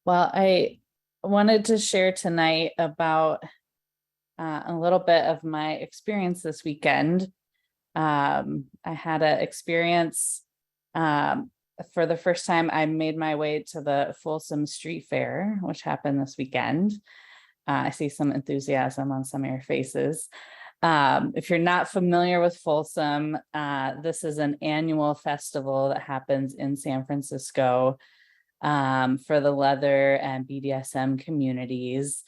Well, I wanted to share tonight about a little bit of my experience this weekend. I had an experience for the first time. I made my way to the Folsom Street Fair, which happened this weekend. I see some enthusiasm on some of your faces. If you're not familiar with Folsom, this is an annual festival that happens in San Francisco for the leather and BDSM communities.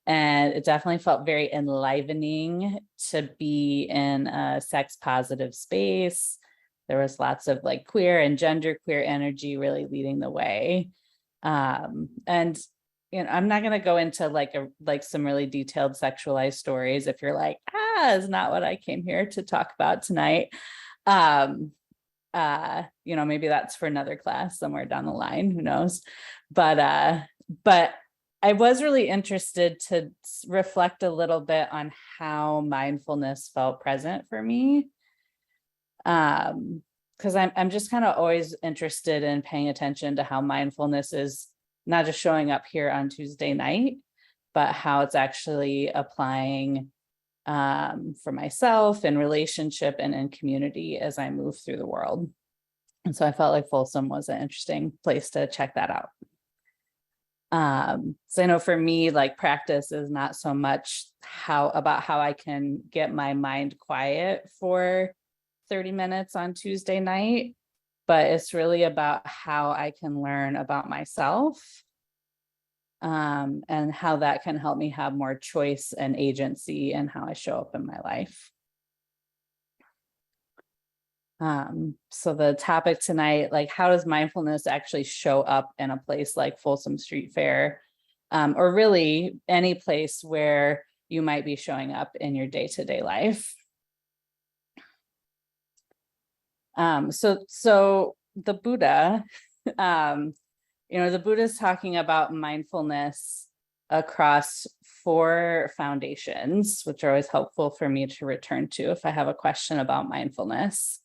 And it definitely felt very enlivening to be in a sex positive space. There was lots of like queer and genderqueer energy really leading the way. And I'm not going to go into like some really detailed sexualized stories if you're like, is not what I came here to talk about tonight. Maybe that's for another class somewhere down the line, who knows. But I was really interested to reflect a little bit on how mindfulness felt present for me. Because I'm just kind of always interested in paying attention to how mindfulness is not just showing up here on Tuesday night, but how it's actually applying for myself in relationship and in community as I move through the world. And so I felt like Folsom was an interesting place to check that out. So I know for me, like practice is not so much about how I can get my mind quiet for 30 minutes on Tuesday night, but it's really about how I can learn about myself and how that can help me have more choice and agency in how I show up in my life. So the topic tonight, like how does mindfulness actually show up in a place like Folsom Street Fair, or really any place where you might be showing up in your day-to-day life? So the Buddha, the Buddha is talking about mindfulness across 4 foundations, which are always helpful for me to return to if I have a question about mindfulness.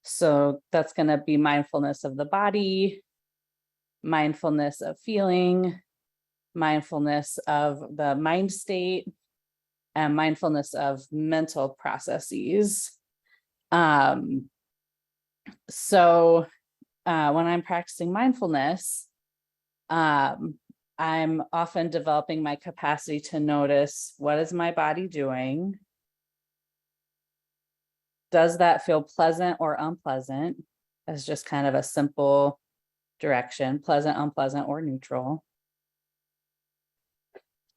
So that's going to be mindfulness of the body, mindfulness of feeling, mindfulness of the mind state, and mindfulness of mental processes. So when I'm practicing mindfulness, I'm often developing my capacity to notice, what is my body doing? Does that feel pleasant or unpleasant? As just kind of a simple direction, pleasant, unpleasant, or neutral.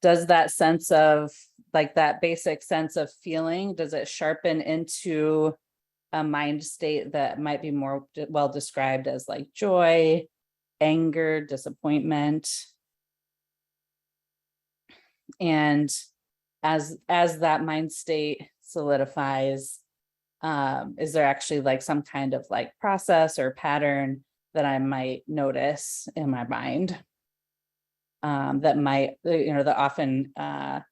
Does that sense of like that basic sense of feeling, does it sharpen into a mind state that might be more well described as like joy, anger, disappointment? And as that mind state solidifies, is there actually like some kind of like process or pattern that I might notice in my mind that might, that often I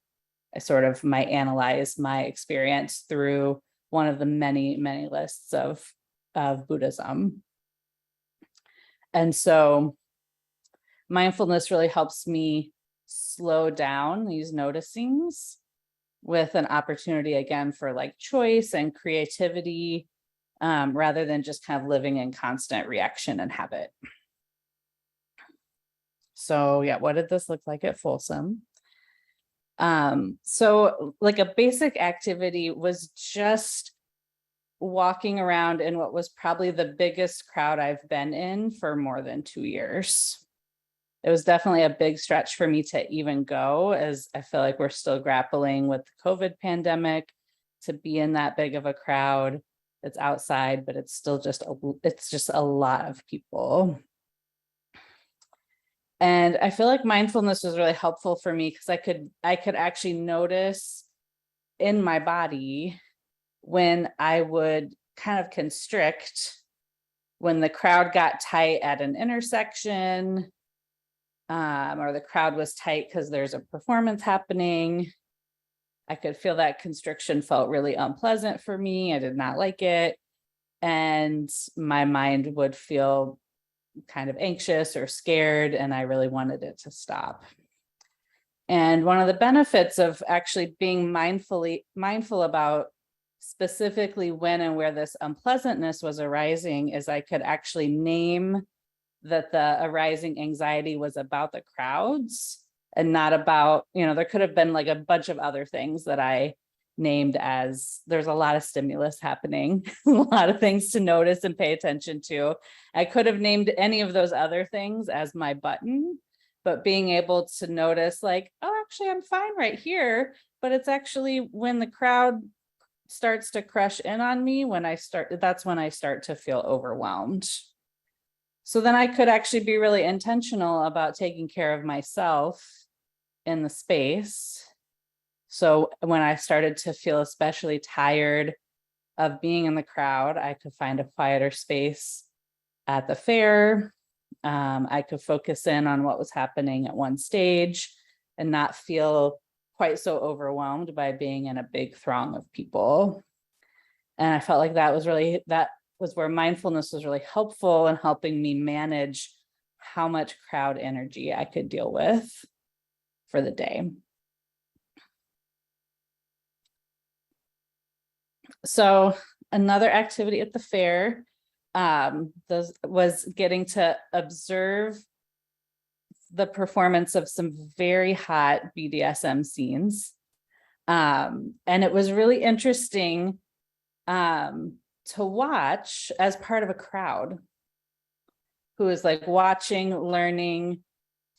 sort of might analyze my experience through one of the many, many lists of Buddhism. And so mindfulness really helps me slow down these noticings with an opportunity again for like choice and creativity, rather than just kind of living in constant reaction and habit. So yeah, what did this look like at Folsom? So like a basic activity was just walking around in what was probably the biggest crowd I've been in for more than 2 years. It was definitely a big stretch for me to even go, as I feel like we're still grappling with the COVID pandemic. To be in that big of a crowd, it's outside, but it's still just a lot of people. And I feel like mindfulness was really helpful for me because I could actually notice in my body when I would kind of constrict, when the crowd got tight at an intersection, or the crowd was tight because there's a performance happening. I could feel that constriction felt really unpleasant for me. I did not like it. And my mind would feel kind of anxious or scared, and I really wanted it to stop. And one of the benefits of actually being mindful about specifically when and where this unpleasantness was arising is I could actually name that the arising anxiety was about the crowds and not about, there could have been like a bunch of other things that I named as there's a lot of stimulus happening, a lot of things to notice and pay attention to. I could have named any of those other things as my button, but being able to notice like, oh, actually I'm fine right here, but it's actually when the crowd starts to crush in on me, that's when I start to feel overwhelmed. So then I could actually be really intentional about taking care of myself in the space. So when I started to feel especially tired of being in the crowd, I could find a quieter space at the fair. I could focus in on what was happening at one stage and not feel quite so overwhelmed by being in a big throng of people. And I felt like that was where mindfulness was really helpful in helping me manage how much crowd energy I could deal with for the day. So another activity at the fair was getting to observe the performance of some very hot BDSM scenes. And it was really interesting to watch as part of a crowd who is like watching, learning,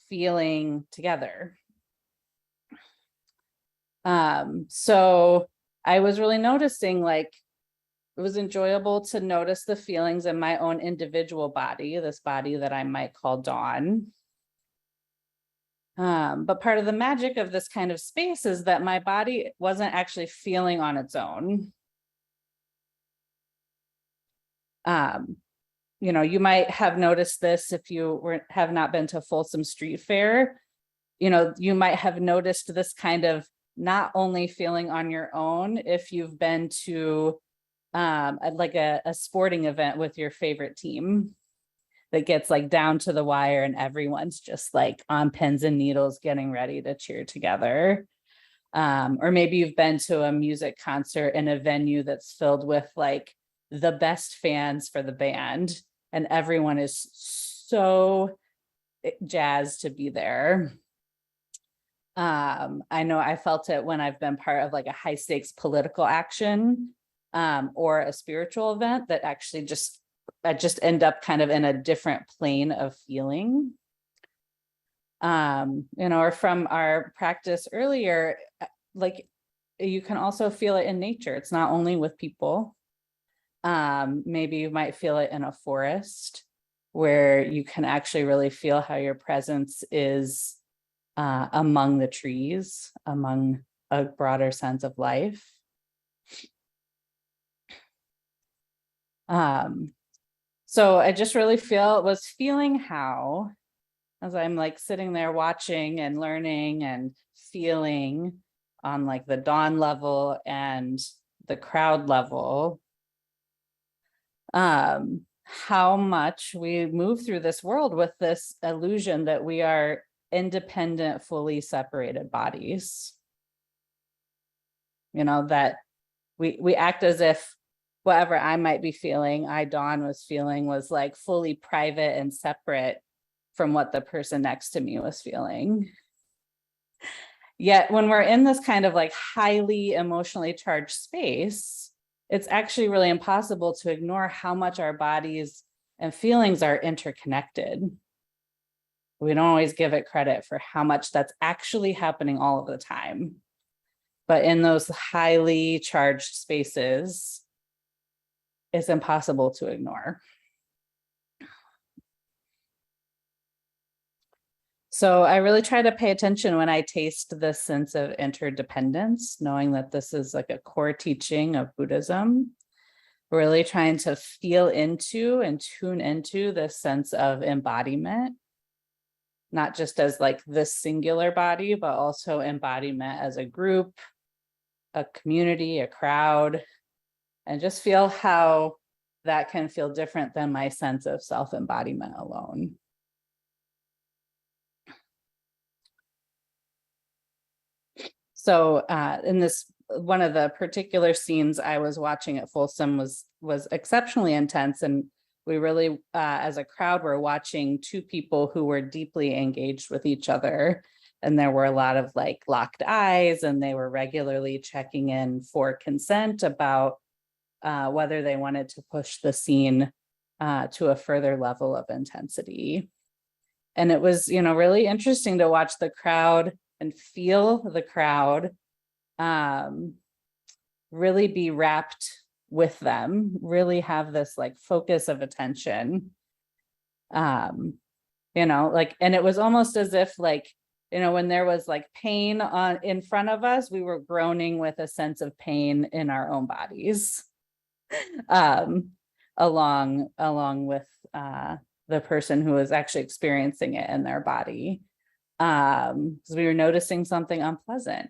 feeling together. So I was really noticing like it was enjoyable to notice the feelings in my own individual body, this body that I might call Dawn. But part of the magic of this kind of space is that my body wasn't actually feeling on its own. You might have noticed this if you have not been to Folsom Street Fair. You might have noticed this kind of not only feeling on your own if you've been to like a sporting event with your favorite team that gets like down to the wire and everyone's just like on pins and needles getting ready to cheer together. Or maybe you've been to a music concert in a venue that's filled with like the best fans for the band and everyone is so jazzed to be there. I know I felt it when I've been part of like a high stakes political action or a spiritual event that actually I just end up kind of in a different plane of feeling. Or from our practice earlier, like you can also feel it in nature. It's not only with people. Maybe you might feel it in a forest where you can actually really feel how your presence is among the trees, among a broader sense of life. So I just really was feeling how, as I'm like sitting there watching and learning and feeling on like the dawn level and the crowd level, how much we move through this world with this illusion that we are independent, fully separated bodies. That we act as if whatever I might be feeling, Dawn was feeling was like fully private and separate from what the person next to me was feeling. Yet when we're in this kind of like highly emotionally charged space, it's actually really impossible to ignore how much our bodies and feelings are interconnected. We don't always give it credit for how much that's actually happening all of the time. But in those highly charged spaces, it's impossible to ignore. So I really try to pay attention when I taste this sense of interdependence, knowing that this is like a core teaching of Buddhism. Really trying to feel into and tune into this sense of embodiment, not just as like this singular body, but also embodiment as a group, a community, a crowd, and just feel how that can feel different than my sense of self-embodiment alone. So in this, one of the particular scenes I was watching at Folsom was exceptionally intense. And we really, as a crowd, were watching two people who were deeply engaged with each other. And there were a lot of like locked eyes, and they were regularly checking in for consent about whether they wanted to push the scene to a further level of intensity. And it was, really interesting to watch the crowd and feel the crowd really be wrapped with them, really have this like focus of attention. And it was almost as if like, when there was like pain in front of us, we were groaning with a sense of pain in our own bodies, along with the person who was actually experiencing it in their body. Because we were noticing something unpleasant.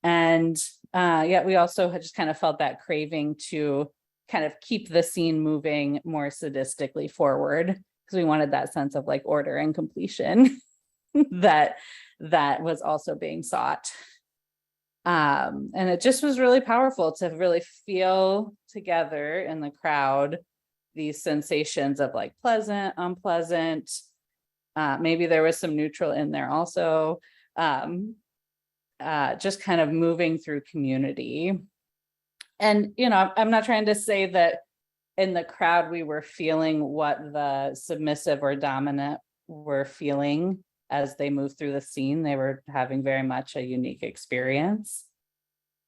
And yet we also had just kind of felt that craving to kind of keep the scene moving more sadistically forward, because we wanted that sense of like order and completion that was also being sought. And it just was really powerful to really feel together in the crowd these sensations of like pleasant, unpleasant. Maybe there was some neutral in there also. Just kind of moving through community. And, I'm not trying to say that in the crowd we were feeling what the submissive or dominant were feeling as they moved through the scene. They were having very much a unique experience.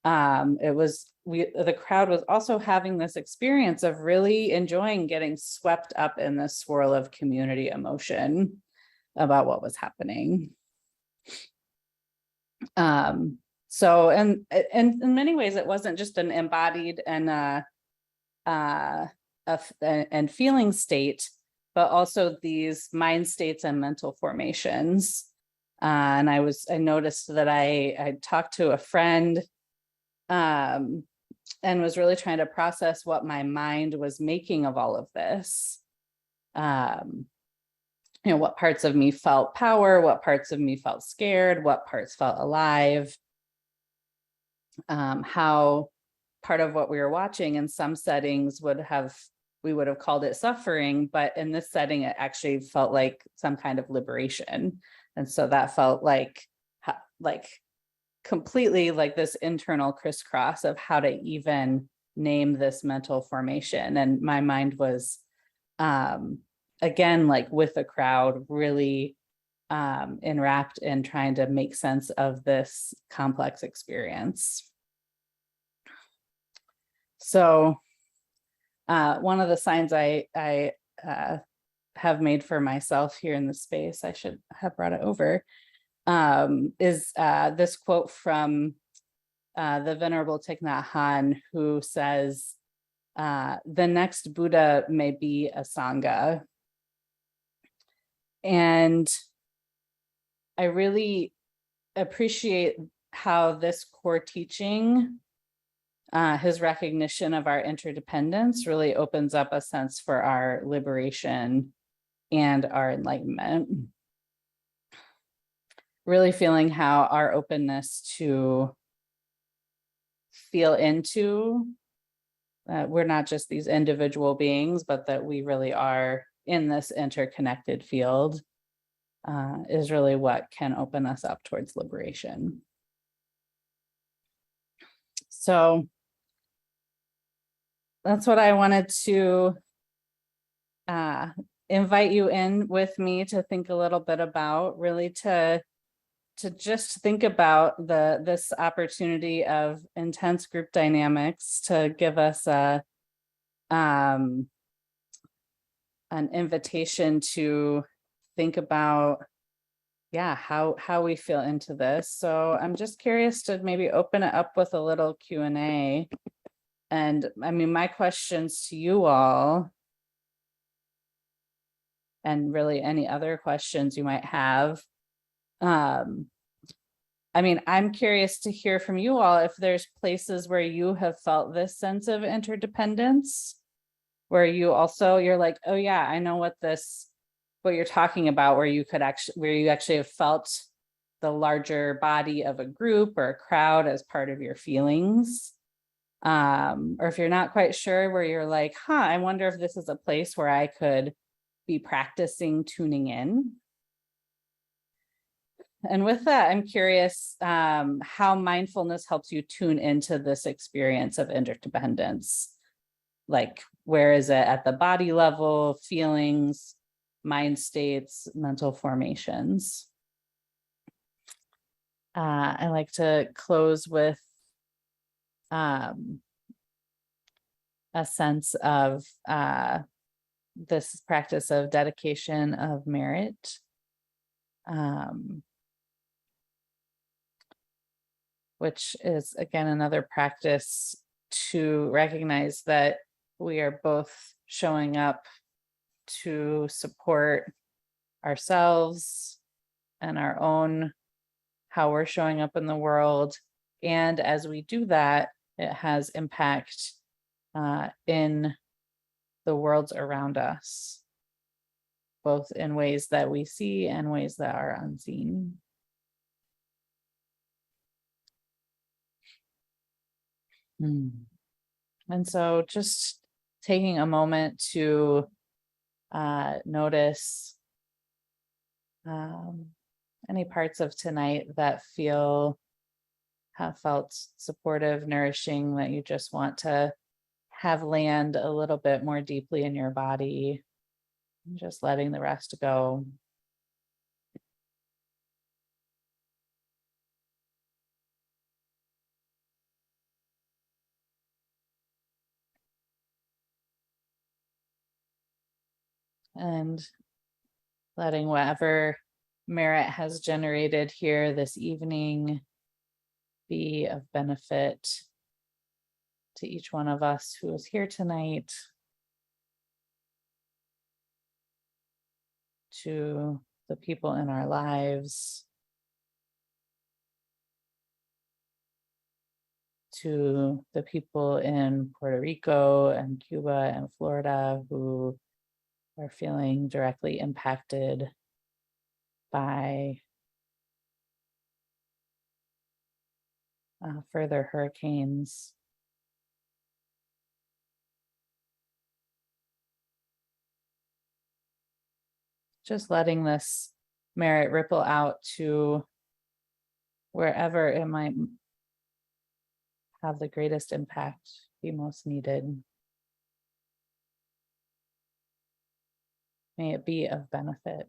The crowd was also having this experience of really enjoying getting swept up in the swirl of community emotion about what was happening. So, and in many ways, it wasn't just an embodied and feeling state, but also these mind states and mental formations. And I noticed that I talked to a friend, and was really trying to process what my mind was making of all of this. What parts of me felt power, what parts of me felt scared, what parts felt alive. How part of what we were watching in some settings we would have called it suffering, but in this setting, it actually felt like some kind of liberation. And so that felt like completely like this internal crisscross of how to even name this mental formation. And my mind was, again, like with the crowd, really enwrapped in trying to make sense of this complex experience. So one of the signs I have made for myself here in the space, I should have brought it over, is this quote from the Venerable Thich Nhat Hanh, who says, the next Buddha may be a Sangha. And I really appreciate how this core teaching, his recognition of our interdependence, really opens up a sense for our liberation and our enlightenment. Really feeling how our openness to feel into we're not just these individual beings, but that we really are in this interconnected field is really what can open us up towards liberation. So that's what I wanted to invite you in with me to think a little bit about, really to just think about this opportunity of intense group dynamics to give us an invitation to think about, how we feel into this. So I'm just curious to maybe open it up with a little Q&A. And I mean, my questions to you all, and really any other questions you might have. I mean, I'm curious to hear from you all if there's places where you have felt this sense of interdependence, where you're like, oh yeah, I know what you're talking about, where you actually have felt the larger body of a group or a crowd as part of your feelings. Or if you're not quite sure, where you're like, I wonder if this is a place where I could be practicing tuning in. And with that, I'm curious how mindfulness helps you tune into this experience of interdependence. Like, where is it at the body level, feelings, mind states, mental formations? I like to close with a sense of this practice of dedication of merit. Which is, again, another practice to recognize that we are both showing up to support ourselves and our own, how we're showing up in the world. And as we do that, it has impact in the worlds around us, both in ways that we see and ways that are unseen. And so just taking a moment to notice any parts of tonight that have felt supportive, nourishing, that you just want to have land a little bit more deeply in your body, and just letting the rest go. And letting whatever merit has generated here this evening be of benefit to each one of us who is here tonight, to the people in our lives, to the people in Puerto Rico and Cuba and Florida who are feeling directly impacted by further hurricanes. Just letting this merit ripple out to wherever it might have the greatest impact, be most needed. May it be of benefit.